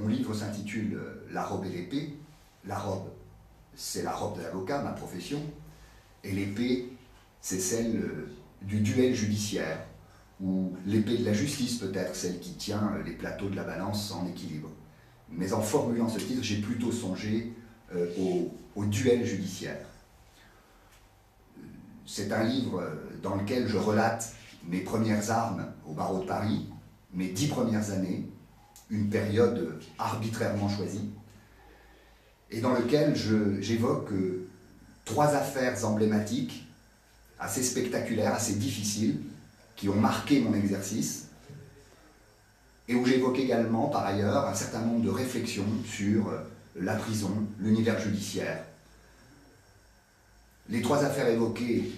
livre s'intitule « La robe et l'épée ». La robe, c'est la robe de l'avocat, ma profession, et l'épée, c'est celle du duel judiciaire, ou l'épée de la justice peut-être, celle qui tient les plateaux de la balance en équilibre. Mais en formulant ce titre, j'ai plutôt songé au duel judiciaire. C'est un livre dans lequel je relate mes premières armes au barreau de Paris, mes 10 premières années, une période arbitrairement choisie, et dans lequel j'évoque 3 affaires emblématiques, assez spectaculaires, assez difficiles, qui ont marqué mon exercice, et où j'évoque également, par ailleurs, un certain nombre de réflexions sur la prison, l'univers judiciaire. Les 3 affaires évoquées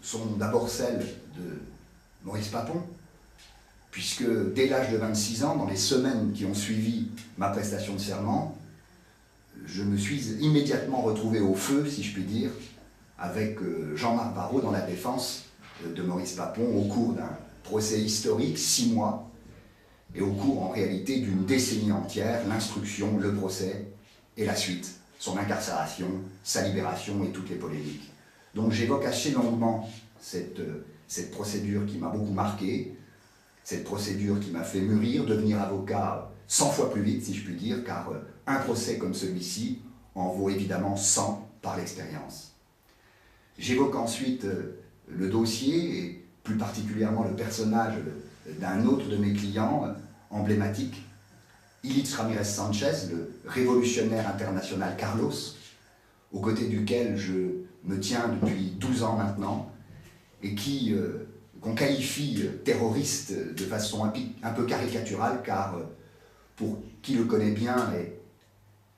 sont d'abord celles de Maurice Papon, puisque dès l'âge de 26 ans, dans les semaines qui ont suivi ma prestation de serment, je me suis immédiatement retrouvé au feu, si je puis dire, avec Jean-Marc Barrot dans la défense de Maurice Papon au cours d'un procès historique, 6 mois, et au cours en réalité d'une décennie entière, l'instruction, le procès et la suite, son incarcération, sa libération et toutes les polémiques. Donc j'évoque assez longuement cette procédure qui m'a beaucoup marqué, cette procédure qui m'a fait mûrir, devenir avocat 100 fois plus vite, si je puis dire, car un procès comme celui-ci en vaut évidemment 100 par l'expérience. J'évoque ensuite le dossier, et plus particulièrement le personnage d'un autre de mes clients emblématiques, Ilitch Ramirez Sanchez, le révolutionnaire international Carlos, aux côtés duquel je me tiens depuis 12 ans maintenant, et qu'on qualifie terroriste de façon un peu caricaturale, car pour qui le connaît bien et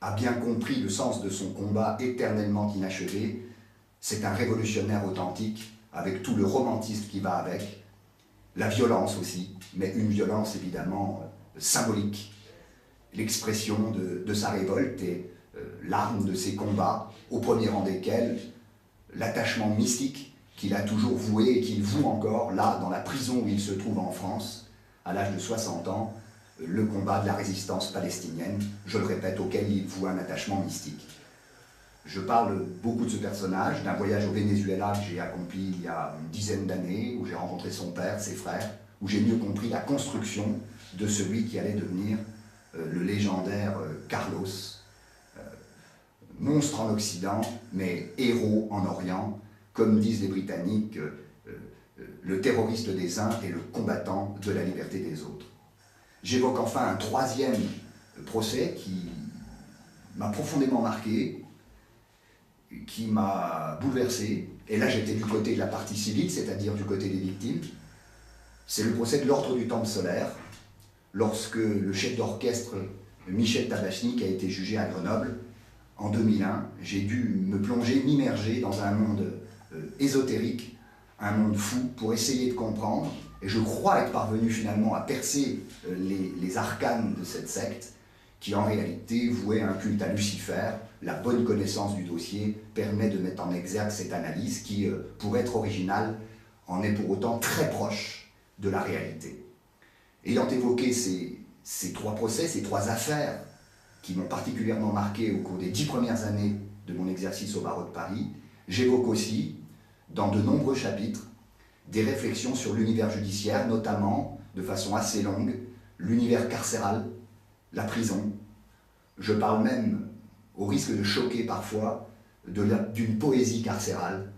a bien compris le sens de son combat éternellement inachevé, c'est un révolutionnaire authentique, avec tout le romantisme qui va avec, la violence aussi, mais une violence évidemment symbolique, l'expression de sa révolte et l'arme de ses combats, au premier rang desquels l'attachement mystique qu'il a toujours voué et qu'il voue encore, là, dans la prison où il se trouve en France, à l'âge de 60 ans, le combat de la résistance palestinienne, je le répète, auquel il voue un attachement mystique. Je parle beaucoup de ce personnage, d'un voyage au Venezuela que j'ai accompli il y a une dizaine d'années, où j'ai rencontré son père, ses frères, où j'ai mieux compris la construction de celui qui allait devenir le légendaire Carlos, monstre en Occident, mais héros en Orient, comme disent les Britanniques, le terroriste des uns et le combattant de la liberté des autres. J'évoque enfin un 3e procès qui m'a profondément marqué, qui m'a bouleversé, et là j'étais du côté de la partie civile, c'est-à-dire du côté des victimes. C'est le procès de l'Ordre du Temple solaire, lorsque le chef d'orchestre Michel Tabachnik a été jugé à Grenoble en 2001. J'ai dû me plonger, m'immerger dans un monde ésotérique, un monde fou, pour essayer de comprendre, et je crois être parvenu finalement à percer les arcanes de cette secte, qui en réalité vouait un culte à Lucifer. La bonne connaissance du dossier permet de mettre en exergue cette analyse qui, pour être originale, en est pour autant très proche de la réalité. Ayant évoqué ces 3 procès, ces 3 affaires qui m'ont particulièrement marqué au cours des 10 premières années de mon exercice au barreau de Paris, j'évoque aussi, dans de nombreux chapitres, des réflexions sur l'univers judiciaire, notamment, de façon assez longue, l'univers carcéral, la prison. Je parle même, au risque de choquer parfois, d'une poésie carcérale,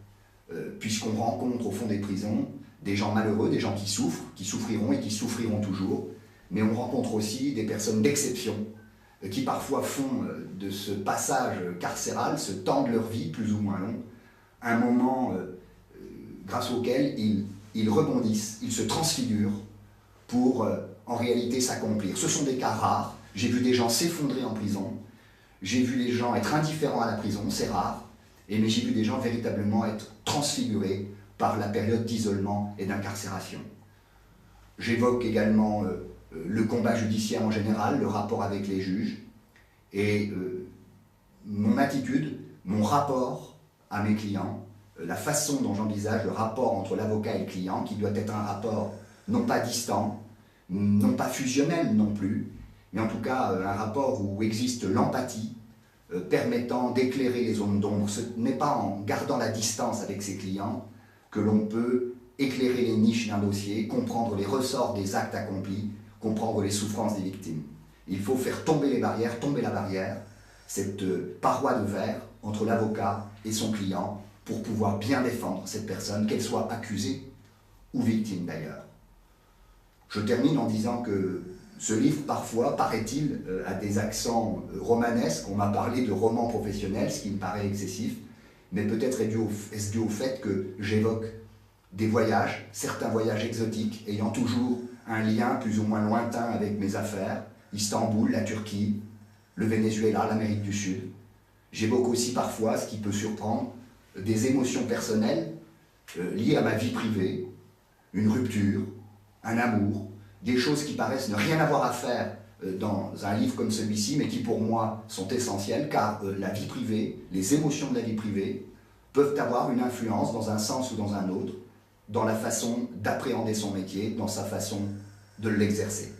puisqu'on rencontre au fond des prisons des gens malheureux, des gens qui souffrent, qui souffriront et qui souffriront toujours, mais on rencontre aussi des personnes d'exception, qui parfois font de ce passage carcéral, ce temps de leur vie, plus ou moins long, un moment grâce auquel ils rebondissent, ils se transfigurent pour en réalité s'accomplir. Ce sont des cas rares. J'ai vu des gens s'effondrer en prison, j'ai vu des gens être indifférents à la prison, c'est rare, mais j'ai vu des gens véritablement être transfigurés par la période d'isolement et d'incarcération. J'évoque également le combat judiciaire en général, le rapport avec les juges, et mon attitude, mon rapport à mes clients, la façon dont j'envisage le rapport entre l'avocat et le client, qui doit être un rapport non pas distant, non pas fusionnel non plus, mais en tout cas un rapport où existe l'empathie, permettant d'éclairer les zones d'ombre. Ce n'est pas en gardant la distance avec ses clients que l'on peut éclairer les niches d'un dossier, comprendre les ressorts des actes accomplis, comprendre les souffrances des victimes. Il faut faire tomber les barrières, tomber la barrière, cette paroi de verre entre l'avocat et son client pour pouvoir bien défendre cette personne, qu'elle soit accusée ou victime d'ailleurs. Je termine en disant que ce livre, parfois, paraît-il, a des accents romanesques. On m'a parlé de roman professionnel, ce qui me paraît excessif, mais peut-être est-ce dû au fait que j'évoque des voyages, certains voyages exotiques, ayant toujours un lien plus ou moins lointain avec mes affaires, Istanbul, la Turquie, le Venezuela, l'Amérique du Sud. J'évoque aussi parfois, ce qui peut surprendre, des émotions personnelles liées à ma vie privée, une rupture, un amour, des choses qui paraissent ne rien avoir à faire dans un livre comme celui-ci, mais qui pour moi sont essentielles, car la vie privée, les émotions de la vie privée, peuvent avoir une influence dans un sens ou dans un autre, dans la façon d'appréhender son métier, dans sa façon de l'exercer.